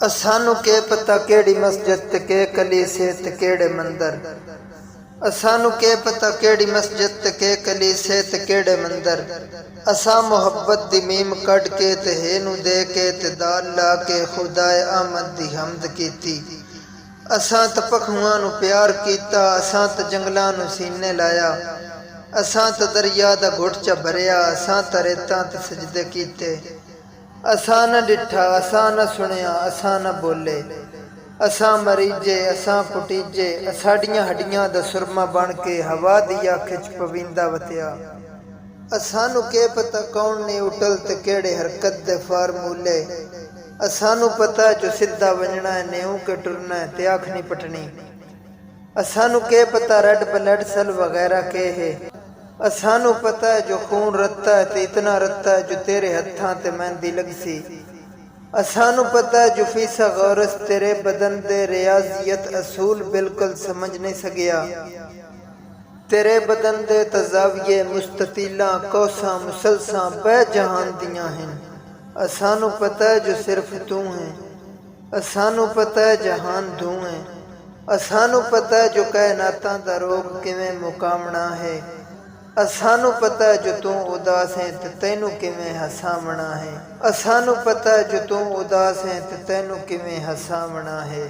असानू के पता केड़ी मस्जिद ते के कलीसे ते केड़े मंदिर। असानू के पता केड़ी मस्जिद ते के कलीसे ते केड़े मंदिर। असा मोहब्बत दी मीम कट के ते हे नू दे के ते दाल ला के खुदाए आमद दी हमद कीती। असां त पखुआं नू प्यार कीता, असां त जंगलां नू सीने लाया, असां त दरिया दा घुट च भरिया, असां त रेतां ते सजदे कीते। असां न डिठा, असां न सुनिया, असां न बोले, असां मरीजे, असां पुटीजे, साडियां हड्डियां दा सुरमा बन के हवा दी अख च पविंदा वतिया। असानू के पता कौन ने उठल ते केड़े हरकत दे फार्मूले। असानू पता जो सीधा वंजना है, नेऊ के टुरना है ते अख नहीं पटनी। असानू के पता रेड ब्लड सेल वगैरह के है। असानू पता है जो खून रत्ता है ते इतना रत्ता है जो तेरे हत्थां ते मेहंदी लगसी। असानू पता है जो फीसा गौरस तेरे बदन दे रियाजियत असूल बिल्कुल समझ नहीं सकिया। तेरे बदन दे तजाविये मुस्ततीला कौसा मुसलसा बेजहान दियां हैं। असानू पता है जो सिर्फ तू है। असानू पता है जहान तू है। असानू पता है जो कायनातां दा रोग किवें मुकामना है। असानू पता है जो तू उदास है ते तैनू किवें हसावना है। असानू पता है जो तू उदास है ते तैनू किवें हसावना है।